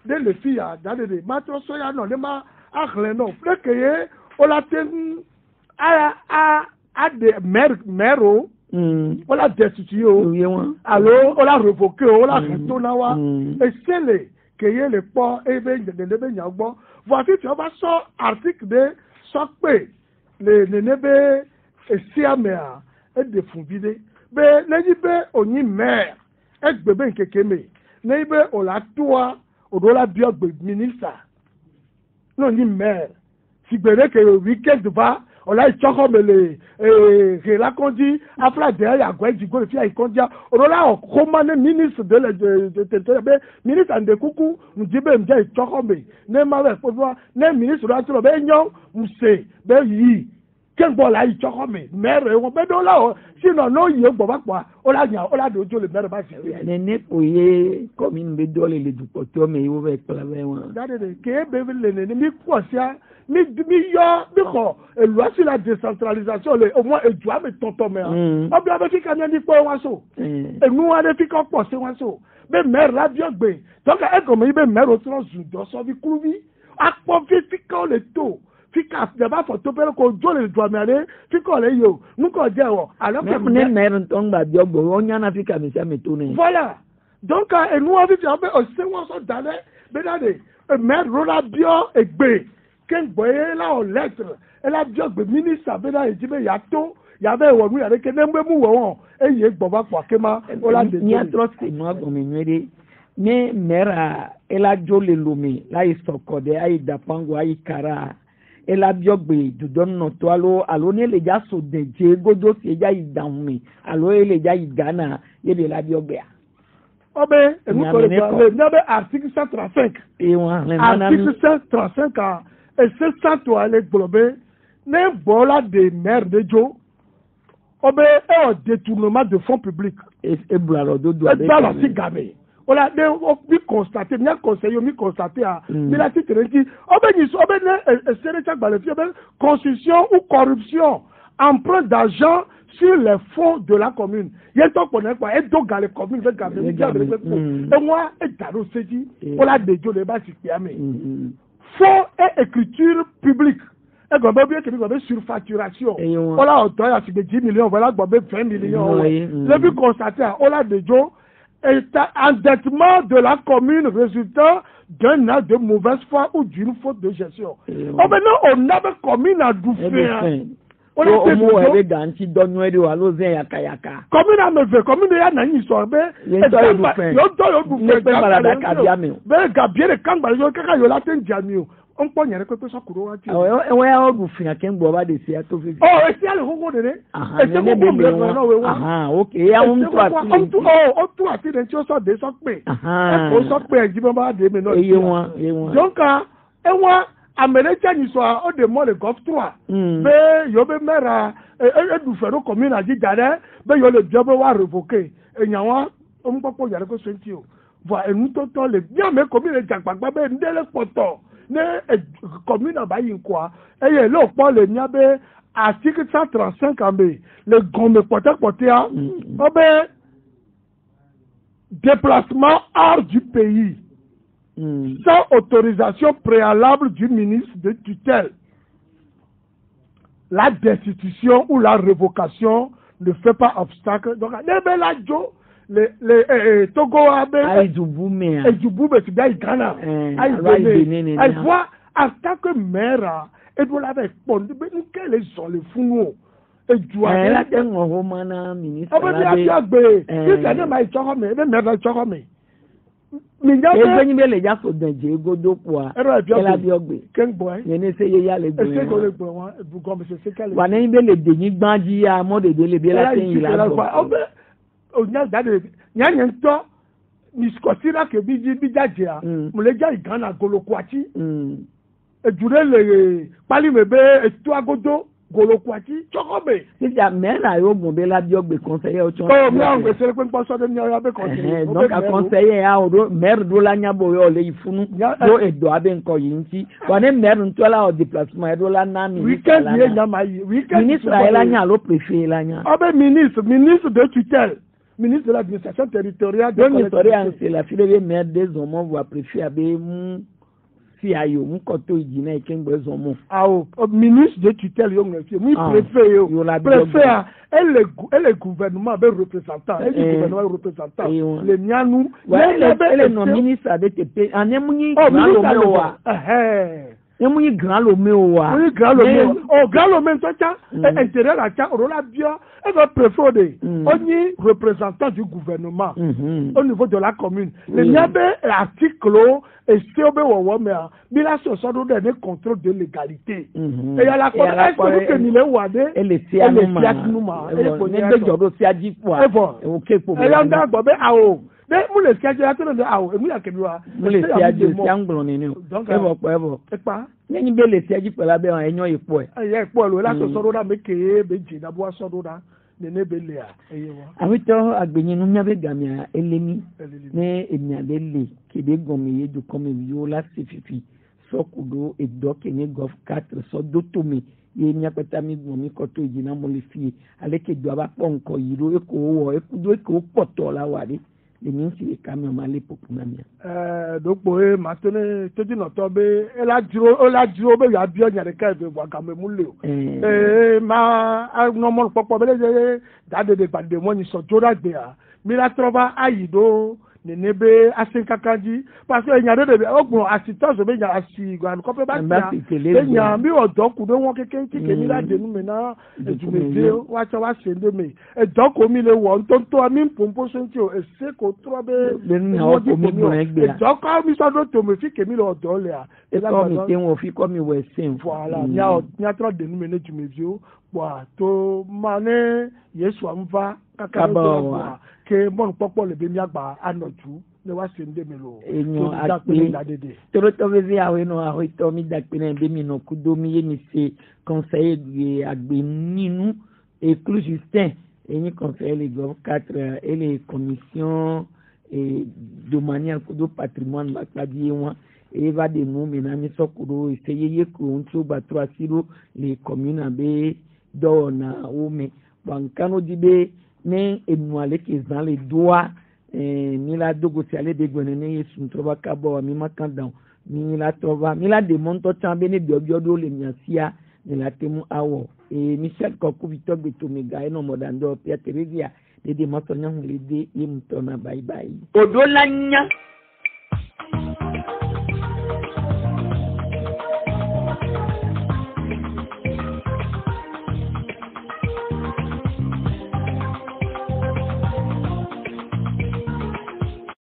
les filles, dans les matros, soya, non, les ma, non. Plus que, on l'a tenu à des mères, on l'a destitué, alors on l'a révoqué, on l'a retourné, et c'est les qui est le port et les Nyagbo. Voici, tu vas sur article de Sokpe, les nébés et Siamea, et des Foubide, mais les nébés on y mère, et bébé Kekeme, nébé on l'a toi, on doit la bio ministre. Non, ni mère. Si bébé que le week-end va, ola ichoko mele la konji afla de ya gweji go fi ikonja orola okoma ne ministre de territoire be ministre ande kuku mjibe mje ichoko me ne ma we po ne ministre ra tro be nyon mse be yi kengbo la ichoko me mere won be do la o sino no yi gbo ba pa ola nya ola do jo le mere ba se ne oye commune be dole le du poto me yo be clave won dade de ke be le ne mi kwasia mi yo mi ko loi sur la décentralisation le au moins eju ame tonton me obi abe ki kan ni po wa so enu wa de fi ko po se wa so be mer la bi ogbe donc e ko me be mer o tro zu do so vi kruvi apo fi ko le to fika deba photo pele ko jole do amare fika le yo nuko je wo alors que ne mer ton gba bi ogbo onya na fika mi se me to ne voilà donc enu wa fi abe o se won so dale be dade mer rola bio egbe ken boye la o lettre e la bio gbe ministre be da ejibe ya to ya be wo mu ya ke ne mu wo won eye gbo ba kwa kema o la de ni atroce no agbo mi nwere ne mera e la jole lomi la isokode ai dapango ai kara ela biogbe dudon no to alo ne le ja so deje godo si ja idahun alo ele ja igana ye be la biogbe a obe emu ko le nyabe article 135 e won article 135 et c'est ça to ale globé ne bola de mer de jo obe e o détournement de fonds publics e blalo do do avec la sigame ola de mi constater mi conseiller mi constater a mi la titre qui obe ni so obe ne sere cha gbale fi obe constitution ou corruption emprunt d'argent sur les fonds de la commune yen to pone pa e do gale commune ve gale mi gale ve ko e moi e daro seji ola de jo le ba si pe ame fonds et écriture publique et quand bien que nous avons surfacturation ola auto ya si 10 millions voilà gbo 20 millions le but constaté ola de jo est endettement de la commune résultant d'un acte de mauvaise foi ou d'une faute de gestion. Maintenant, on avait commune à Doufé. On a fait ganti donwede wa lo zen yaka yaka. Commune à me fait commune ya na nyi so be. Yo do Doufé. Be malada kabiame. Be gabiere kangba yo kaka yo la ten jamiu. On peut y aller que ça court au ah ouais on Doufé ken bo ba de si ato fi. Oh, et si ale koko de ne. Et c'est bon ah OK ya on to ati. Oh, to ati den ti o so de so pe. O so pe ji ba de me no. Eye won. Donc e won Américain ni so o de mo le golf 3. Be yo be mera e Doufé ro commune a ji dare be yo le job wa revoquer. Eyan wa o mo popo yare ko 20 o. Voilà enu to le bien me commune jagbagba be ndele poto. Ne commune abayi quoi eye le po le niabe article 135 ambe le gomme pote a obe déplacement hors du pays sans autorisation préalable du ministre de tutelle. La destitution ou la révocation ne fait pas obstacle. Donc ne la jo le Togo abe Djouboume c'est bien Ghana elle voit en tant que maire et doit avec pondé quels sont les fous et doit la tengo homana ministre la be c'est ne mai choko me be maire choko me mi ja be ni be le ja so denje godo kwa ela bi ogbe ken boy ye ne se ye ya le gbe se ko le gbe won bu go me se kale wa ne be le deyin gbanji ya mo de le bi la tin yi la bo onya dade nyanya nto niskosira ke bi jajea muleja igana golokwati ejure le pali mebe etu agodo golokwati chokobe ja mera yo gun be la bi ogbe conseiller o chon o mi an gbese pe npo so de ni oya be conseiller donc a conseiller ya o maire do la nyabo yo le ifunu yo edo abe nko yi nti wa ne maire nto la o déplacement do la na weekend ye nyama yi weekend ministre la nya lo préfet la nya obe ministre de tutelle ministre de l'administration territoriale c'est la fille de maire des hommes voit préfet abe mu si ayo mu koto ijina ikengbe zomo ministre de tutelle yo nfi mu préfet yo préfet elle est gouvernement be représentant le mianu le no ministre de TP anemunyi wa emunyi grand lomewa oui grand lomewa grand lomewa tocha intérieur à cha orola bio et le préfet oni représentant du gouvernement au niveau de la commune le niabe article et si on veut voir mais bila so so do de contrôle de légalité et ya la ko est-ce que ni le wade ele si anuma ele ko ni be jodo si ajipo a e o kepo e ya nda gbo be awo de mu le si ajo ato le awo e mu ya kebi wa mu le si ajo si anglo ni ni ebo e pa ni be le si ajipo la be an eyan ipo e ipo lo la so so do da meke beji na bo so do da nene bele a eyewa awito agbenyinu nyabe gamia elemi ne emiadele kede gomi yeju komi viola sififi sokudo edoke ni golf 4 so dotomi ye nyapeta mi gomi koto ejina mo le fi aleke do aba po nko yiro eko wo ekudo eko poto la wari le mi si kami o ma le popuna mi dopo e matene toji no to be ela jiro be ya bi onya de ka be wa kame mu le ma no mo popo be le dade de pande mo ni so jora gbe a mi la trova ayido nenebe asinkakanji parce que enya de ogbon asitos be nya asi gwan ko pe ba enya mi odo ku do won keke ti ke mi la de nu me na ejumede wa cha wa se ndo me edo ko mi le wo ntonto mi pompo so nti o ese ko trobe ni o ko mi gbon egbe edo ko mi so do to me fi ke mi lo odo le a e ko mi te won fi ko mi we sin voilà nya tro de nu me ne jumede o wa to mane Yesu amva kakaba ke bon popo le be mi agba anoju le wa se nde mi lo enyo akpe toro to be awe no aho to mi dakpe na be mi no kudo mi ye mi se conseiller de agbe ninu et Clou Justin eni conseiller le gov 4 et les commissions et de manière kudo patrimoine bakadi won et va de nous maintenant mi so kudo essayer ye ko ntu ba 3 silo les communes abe do na ome bankano dibe ne enuale ke zan le doa ni la dogo si ale de gwene ne yesu trova kabo mi makanda ni la trova mi la de monto chambe ne biobio do le nyasia ni la temu awo Michel Koku Victor Betomega no modando Pierre Teresia de masonya ngule de yimtona bye bye odolanya